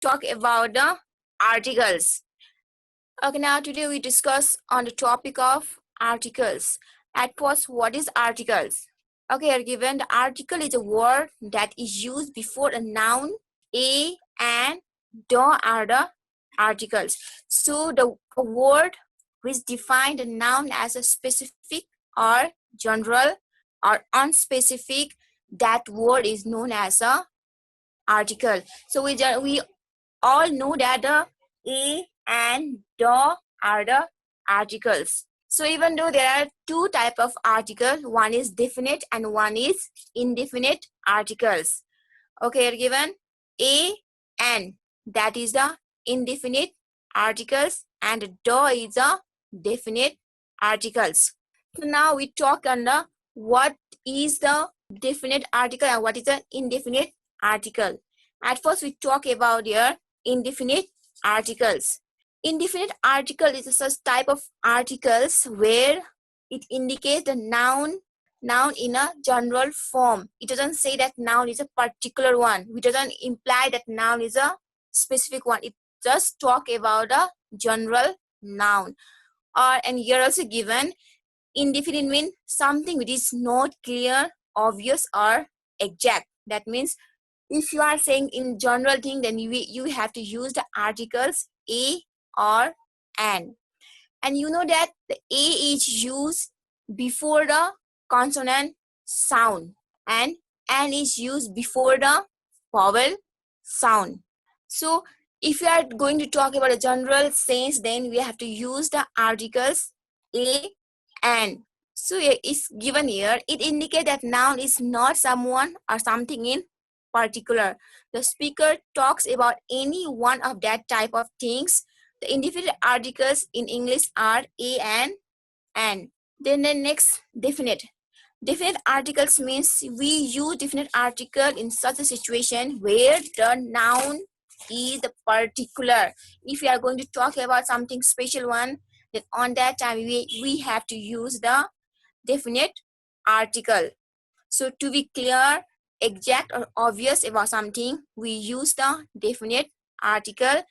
talk about the articles. Okay, now today we discuss on the topic of articles. At first, what is articles? Okay, here given the article is a word that is used before a noun. A and the are the articles. So the word which define the noun as a specific or general or unspecific, that word is known as a article. So we all know that the a and the are the articles. So even though there are two type of articles, one is definite and one is indefinite articles. Okay, here given a and, that is the indefinite articles, and the is the definite articles. So now we talk on the what is the definite article and what is the indefinite article. At first we talk about your indefinite articles. Indefinite article is a such type of articles where it indicates the noun in a general form. It doesn't say that noun is a particular one. It doesn't imply that noun is a specific one. It just talk about a general noun. And here also given indefinite means something which is not clear, obvious, or exact. That means if you are saying in general thing, then you have to use the articles a or an. And you know that the a is used before the consonant sound and an is used before the vowel sound. So if you are going to talk about a general sense, then we have to use the articles a and. So it's given here, it indicates that noun is not someone or something in particular. The speaker talks about any one of that type of things. The indefinite articles in English are a and an. Then the next, definite. Definite articles means we use definite article in such a situation where the noun is the particular. If we are going to talk about something special one, then on that time we have to use the definite article. So to be clear, exact, or obvious about something, we use the definite article.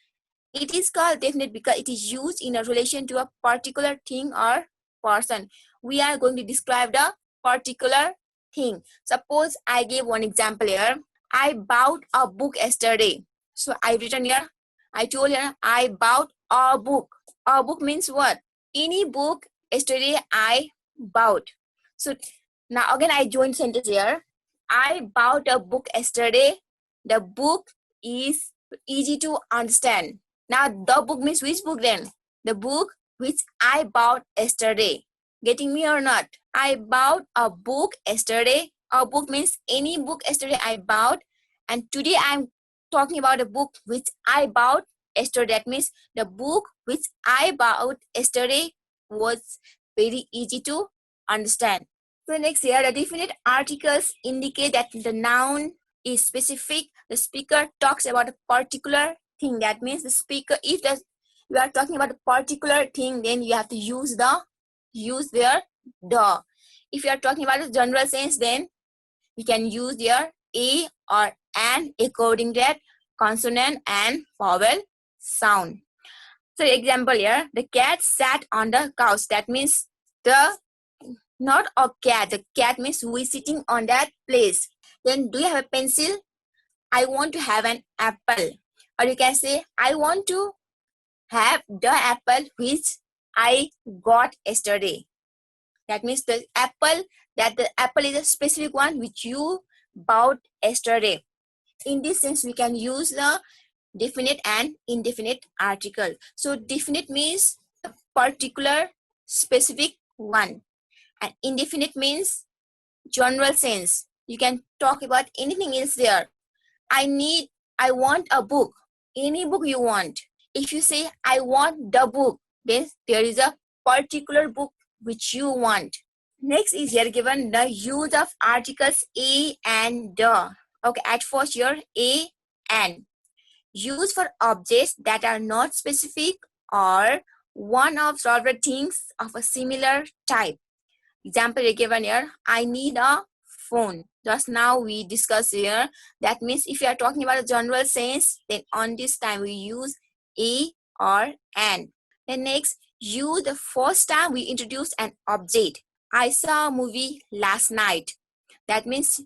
It is called definite because it is used in a relation to a particular thing or person. We are going to describe the particular thing. Suppose I gave one example here. I bought a book yesterday. So I written here, I told here, I bought a book. A book means what? Any book yesterday I bought. So now again I join sentence here. I bought a book yesterday. The book is easy to understand. Now the book means which book then? The book which I bought yesterday. Getting me or not? I bought a book yesterday. A book means any book yesterday I bought. And today I'm talking about a book which I bought yesterday. That means the book which I bought yesterday was very easy to understand. So next here, the definite articles indicate that the noun is specific. The speaker talks about a particular thing. That means the speaker, if you are talking about a particular thing, then you have to use their the. If you are talking about a general sense, then you can use their a or an according to that consonant and vowel sound. So example here, the cat sat on the couch. That means not a cat. The cat means we sitting on that place. Then do you have a pencil? I want to have an apple. Or you can say, I want to have the apple which I got yesterday. That means the apple is a specific one which you bought yesterday. In this sense, we can use the definite and indefinite article. So definite means a particular specific one. And indefinite means general sense. You can talk about anything else there. I want a book. Any book you want. If you say, I want the book, then there is a particular book which you want. Next is here given the use of articles a and the. Okay, at first here, a and. Used for objects that are not specific or one of several things of a similar type. Example given here, I need a phone. Just now we discussed here. That means if you are talking about a general sense, then on this time we use a or an. Then next, use the first time we introduce an object. I saw a movie last night. That means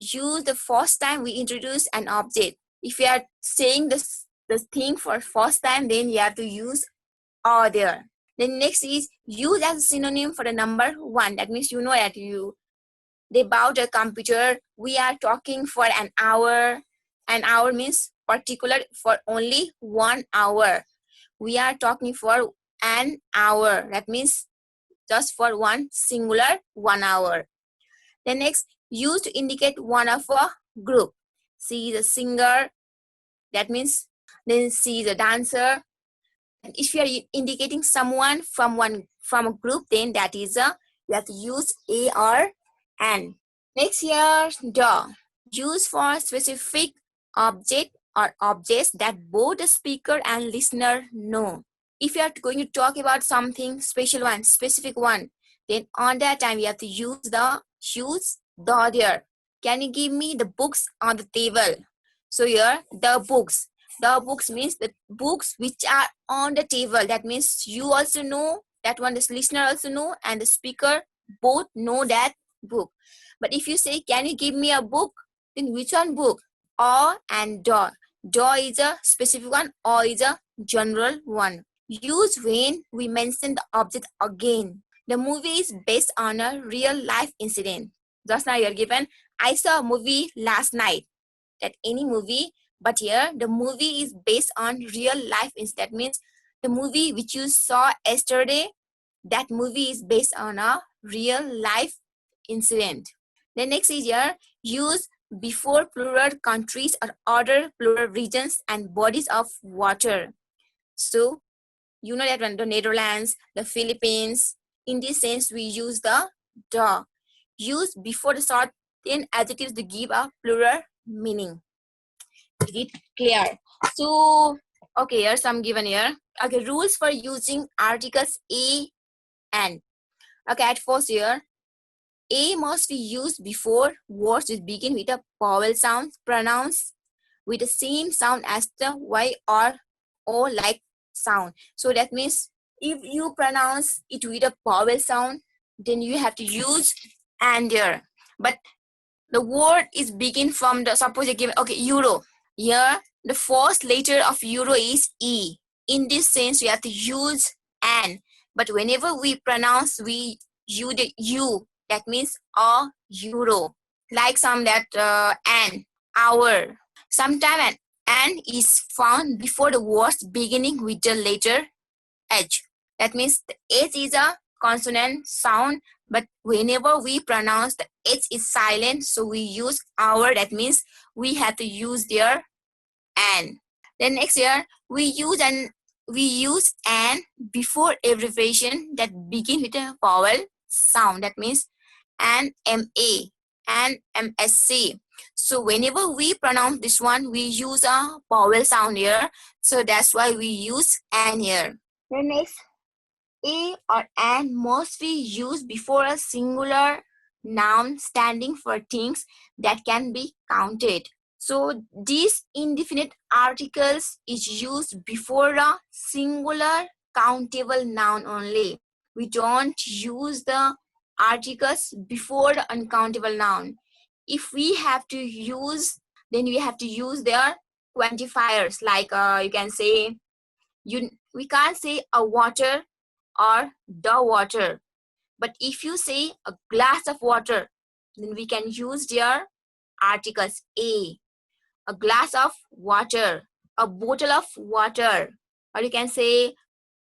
use the first time we introduce an object. If you are saying the thing for first time, then you have to use or there. Then next is use as a synonym for the number 1. That means you know that about a computer, we are talking for an hour. An hour means particular for only 1 hour. We are talking for an hour. That means just for one singular 1 hour. Then next, use to indicate one of a group. See the singer. That means then see the dancer. And if you are indicating someone from a group, then that is you have to use a or an. Next here, the use for specific object or objects that both the speaker and listener know. If you are going to talk about something special one, specific one, then on that time you have to use the there. Can you give me the books on the table? So here, the books. The books means the books which are on the table. That means you also know that one, the listener also know, and the speaker both know that book. But if you say, can you give me a book? Then which one book? Or and do. Do is a specific one, or is a general one. Use when we mention the object again. The movie is based on a real life incident. Just now you're given, I saw a movie last night. That any movie, but here the movie is based on real life incident. That means the movie which you saw yesterday, that movie is based on a real life incident. The next is here, use before plural countries or other plural regions and bodies of water. So you know that when the Netherlands, the Philippines, in this sense we use the use before the certain adjectives to give a plural meaning. Is it clear? So okay, here's some given here. Okay, rules for using articles a and. Okay, at first here, a must be used before words which begin with a vowel sound pronounced with the same sound as the y or o like sound. So that means if you pronounce it with a vowel sound, then you have to use and there. But the word is begin from the, suppose you give, okay, euro. Here, the first letter of euro is E. In this sense, we have to use an. But whenever we pronounce, we use the U. That means a euro. Like some that an, hour. Sometimes an is found before the words beginning with the letter H. That means the H is a consonant sound, but whenever we pronounce the H is silent, so we use our. That means we have to use their an. Then next here, we use an before abbreviation that begin with a vowel sound. That means an MA and MSC. So whenever we pronounce this one, we use a vowel sound here. So that's why we use an here. Then next, a or an must be used before a singular noun standing for things that can be counted. So these indefinite articles is used before a singular countable noun only. We don't use the articles before the uncountable noun. If we have to use, then we have to use their quantifiers. Like you can say, we can't say a water or the water. But if you say a glass of water, then we can use their articles a glass of water, a bottle of water, or you can say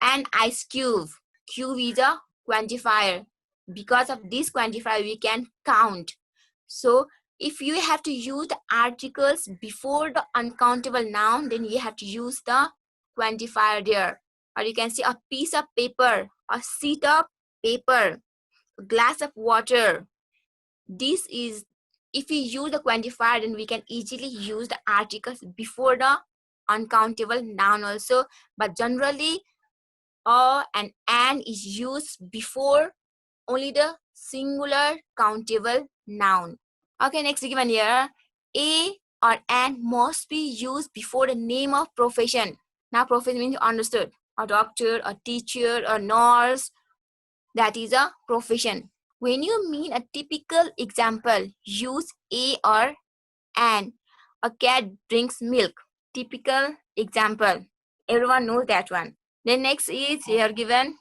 an ice cube. Cube is a quantifier. Because of this quantifier, we can count. So if you have to use the articles before the uncountable noun, then you have to use the quantifier there. Or you can say a piece of paper, a sheet of paper, a glass of water. This is, if we use the quantifier, then we can easily use the articles before the uncountable noun also. But generally, and an is used before only the singular countable noun. Okay, next given here, a or an must be used before the name of profession. Now profession means understood. A doctor, a teacher, a nurse, that is a profession. When you mean a typical example, use a or an. A cat drinks milk. Typical example. Everyone knows that one. Then next is here given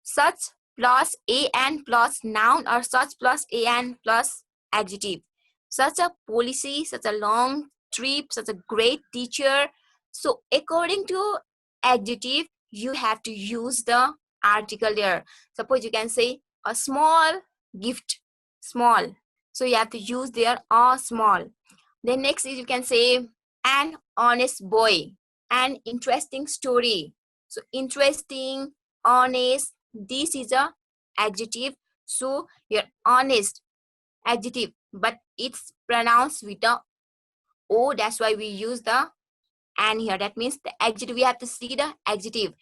such plus an plus noun or such plus an plus adjective. Such a policy, such a long trip, such a great teacher. So according to adjective, you have to use the article there. Suppose you can say a small gift, small. So you have to use there a small. Then next is you can say an honest boy, an interesting story. So interesting, honest, this is a adjective. So you're honest, adjective, but it's pronounced with a O. That's why we use the and here. That means the adjective, we have to see the adjective.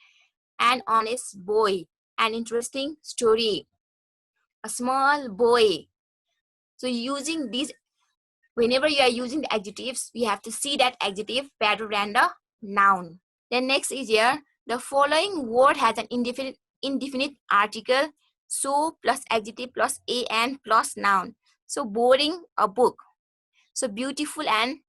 An honest boy, an interesting story, a small boy. So using these, whenever you are using the adjectives, we have to see that adjective better than the noun. Then next is here, the following word has an indefinite article, so plus adjective plus an plus noun. So boring, a book. So beautiful, an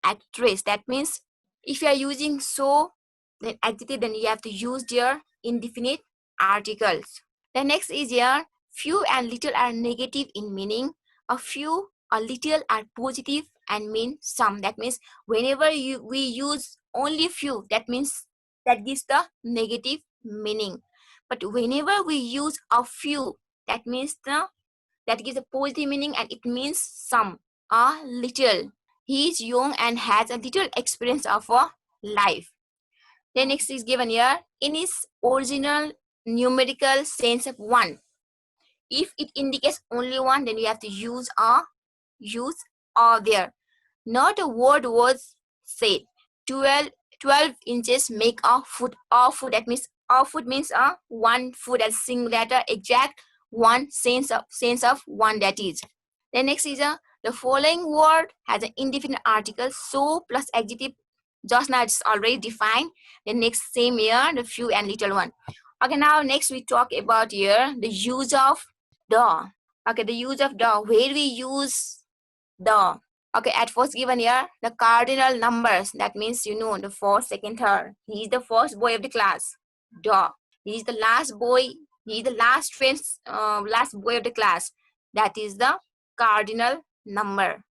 actress. That means if you are using so, then adjective, then you have to use your indefinite articles. The next is here, few and little are negative in meaning. A few, a little are positive and mean some. That means whenever we use only few, that means that gives the negative meaning. But whenever we use a few, that means that gives a positive meaning and it means some. A little, he is young and has a little experience of a life. The next is given here, in its original numerical sense of 1. If it indicates only one, then you have to use a there. Not a word was said. 12 inches make a foot. A foot, that means a foot means a 1 foot as single letter, exact one sense of one, that is. Then next is the following word has an indefinite article, so plus adjective. Just now it's already defined. The next same here, the few and little one. Okay, now next we talk about here the use of the. Okay, the use of the, where we use the. Okay, at first given here, the cardinal numbers. That means you know the first, second, third. He is the first boy of the class. The. He is the last boy. He is the last last boy of the class. That is the cardinal number.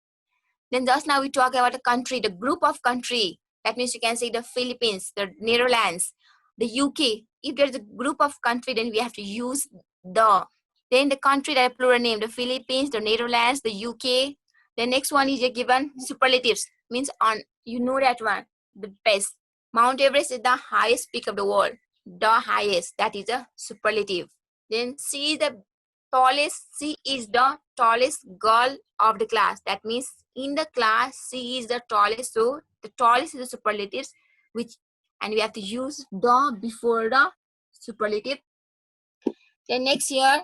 Then just now we talk about the country, the group of country. That means you can say the Philippines, the Netherlands, the UK. If there's a group of country, then we have to use the. Then the country that plural name, the Philippines, the Netherlands, the UK. The next one is given superlatives. Means on, you know that one, the best. Mount Everest is the highest peak of the world. The highest, that is a superlative. Then C is the tallest. C is the tallest girl of the class. That means in the class, C is the tallest. So the tallest is the superlatives, and we have to use the before the superlative. Then next here,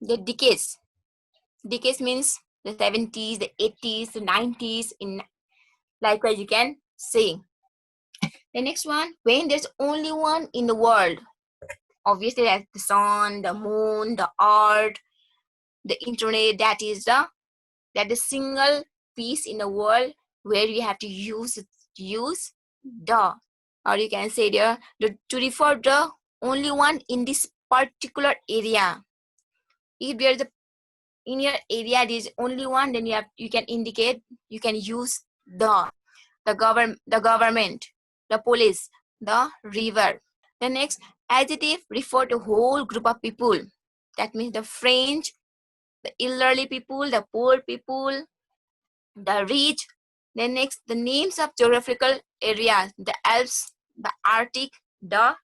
the decades. Decades means the 70s, the 80s, the 90s. In likewise, you can say. The next one, when there's only one in the world. Obviously, that's the sun, the moon, the earth, the internet. That is the single piece in the world where you have to use the, or you can say there to refer the only one in this particular area. If there's a in your area there is only one, then you can indicate, you can use the government, the police, the river. The next adjective refer to whole group of people. That means the French, the elderly people, the poor people, the rich. Then next, the names of geographical areas, the Alps, the Arctic, the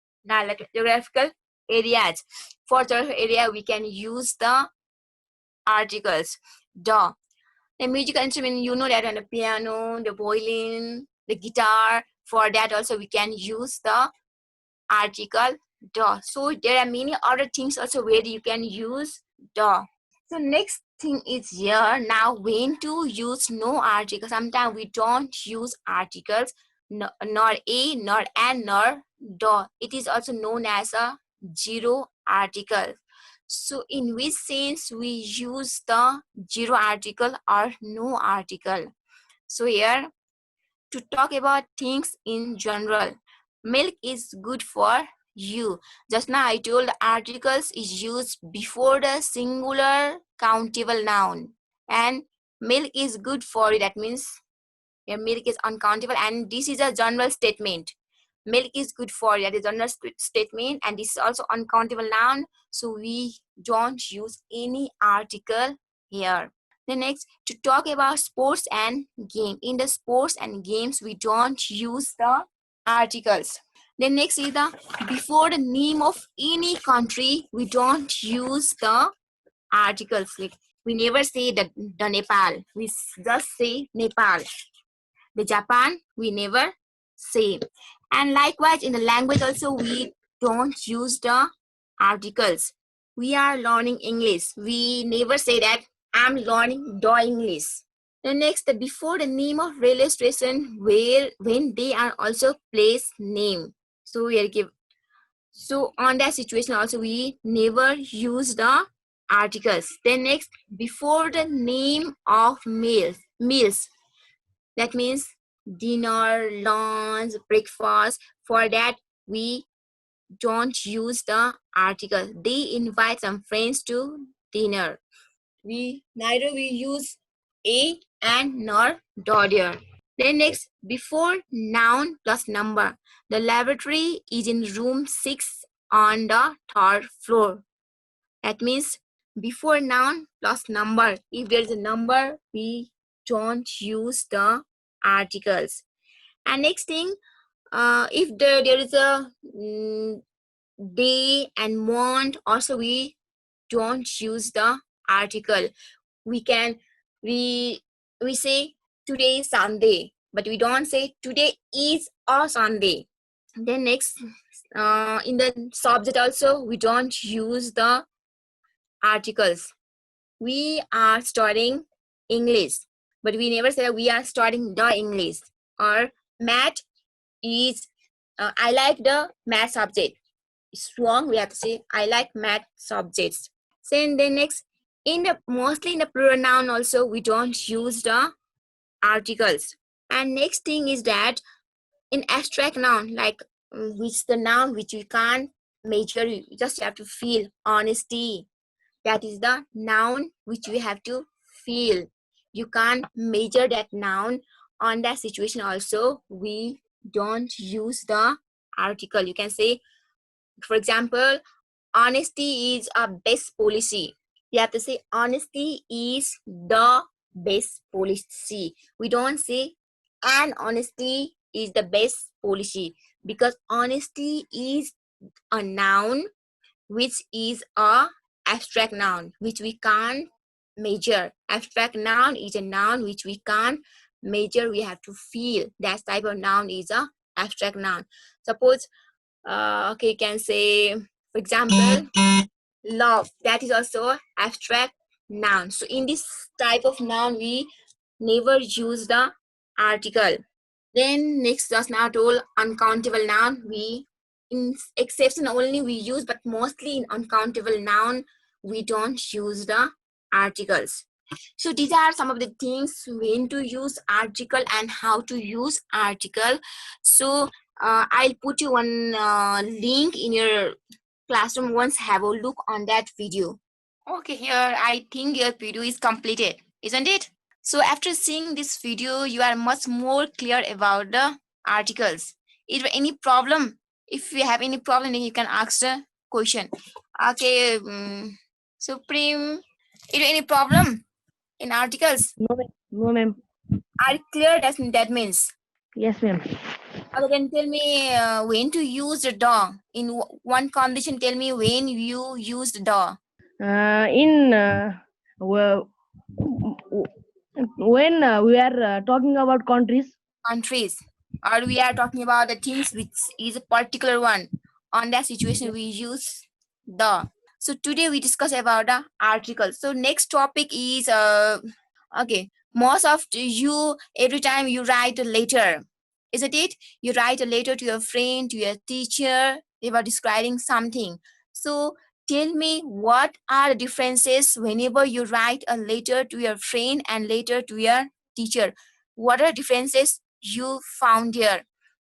geographical areas. For geographical area, we can use the articles. The musical instrument, you know that on the piano, the violin, the guitar. For that also we can use the article the. So there are many other things also where you can use the. So next thing is here. Now, when to use no article? Sometimes we don't use articles, no, nor a, nor and, nor do. It is also known as a zero article. So, in which sense we use the zero article or no article? So, here to talk about things in general, milk is good for you. Just now I told articles is used before the singular countable noun, and milk is good for you. That means your milk is uncountable, and this is a general statement. Milk is good for you. That is a general statement, and this is also uncountable noun. So we don't use any article here. The next, to talk about sports and game. In the sports and games, we don't use the articles. Then next is the before the name of any country, we don't use the articles. Like we never say the Nepal. We just say Nepal. The Japan, we never say. And likewise, in the language also, we don't use the articles. We are learning English. We never say that I'm learning the English. The next, before the name of railway station, where when they are also place name. So we are give. So on that situation also, we never use the articles. Then next, before the name of meals. That means dinner, lunch, breakfast. For that, we don't use the article. They invite some friends to dinner. Neither we use a and nor daughter. Then next, before noun plus number. The laboratory is in room 6 on the 3rd floor. That means before noun plus number. If there is a number, we don't use the articles. And next thing, if there is a day and month, also we don't use the article. We say today is Sunday, but we don't say today is a Sunday. Then next, in the subject also, we don't use the articles. We are studying English, but we never say we are studying the English. Or math is, I like the math subject. It's wrong, we have to say I like math subjects. Then next, mostly in the plural noun also, we don't use the articles. And next thing is that in abstract noun, like which the noun which we can't measure, you just have to feel. Honesty, that is the noun which we have to feel. You can't measure that noun. On that situation also, we don't use the article. You can say, for example, honesty is a best policy. You have to say honesty is the best policy. We don't say and honesty is the best policy, because honesty is a noun which is a abstract noun which we can't measure. Abstract noun is a noun which we can't measure. We have to feel. That type of noun is a abstract noun. Suppose okay, you can say, for example, love. That is also abstract noun. So in this type of noun, we never use the article. Then next, just now told uncountable noun. We, in exception only we use, but mostly in uncountable noun, we don't use the articles. So these are some of the things when to use article and how to use article. So I'll put you one link in your classroom. Once have a look on that video. Okay, here I think your video is completed, isn't it? So after seeing this video, you are much more clear about the articles. Is there any problem? If you have any problem, then you can ask the question. Okay, Supreme, is there any problem in articles? No, ma'am. Are you clear? That means. Yes, ma'am. Okay, then tell me when to use the dog. In one condition, tell me when you use the dog. Well, when we are talking about countries. Countries. Or we are talking about the things which is a particular one. On that situation, we use the. So today we discuss about the articles. So next topic is okay. Most of you, every time you write a letter, isn't it? You write a letter to your friend, to your teacher. They were describing something. So tell me, what are the differences whenever you write a letter to your friend and letter to your teacher? What are the differences you found here?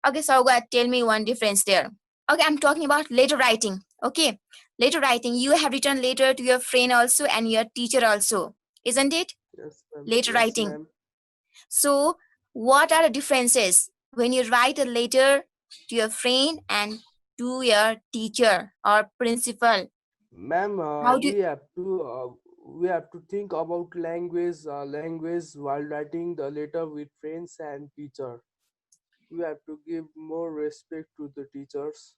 Okay, so tell me one difference there. Okay, I'm talking about letter writing. Okay, letter writing. You have written letter to your friend also and your teacher also, isn't it? Yes, ma'am. Letter Yes, writing. ma'am. So, what are the differences when you write a letter to your friend and to your teacher or principal? Ma'am, How do you, we have to think about language while writing the letter with friends and teacher. We have to give more respect to the teachers.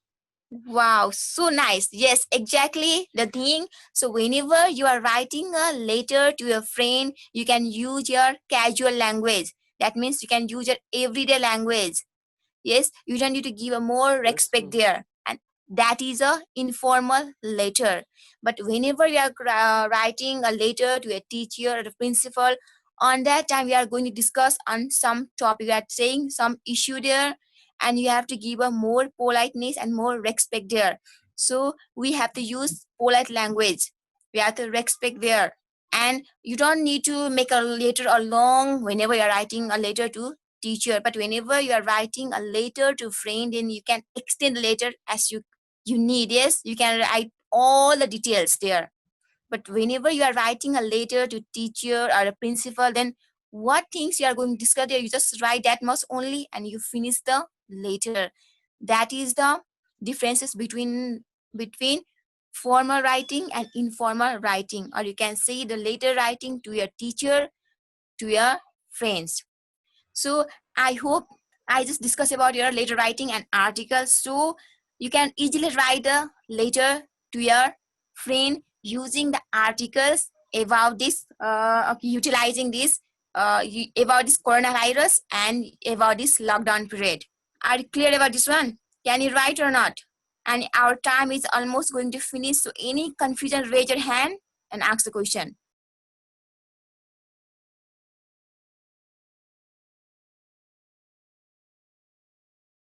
wow, so nice. Yes, exactly the thing. So, whenever you are writing a letter to your friend, you can use your casual language. That means you can use your everyday language. Yes, you don't need to give a more Yes, respect ma'am. there, and that is a informal letter. But whenever you are writing a letter to a teacher or a principal, on that time we are going to discuss on some topic, we are saying some issue there, and you have to give a more politeness and more respect there. So we have to use polite language, we have to respect there. And you don't need to make a letter or long whenever you're writing a letter to teacher, but whenever you are writing a letter to friend, then you can extend the letter as you need. Yes, you can write all the details there. But whenever you are writing a letter to teacher or a principal, then what things you are going to discuss there, you just write that much only and you finish the letter. That is the differences between formal writing and informal writing, or you can say the letter writing to your teacher, to your friends. So I hope I just discuss about your letter writing and articles. So you can easily write a letter to your friend using the articles about this, utilizing this, about this coronavirus and about this lockdown period. Are you clear about this one? Can you write or not? And our time is almost going to finish. So any confusion, raise your hand and ask the question.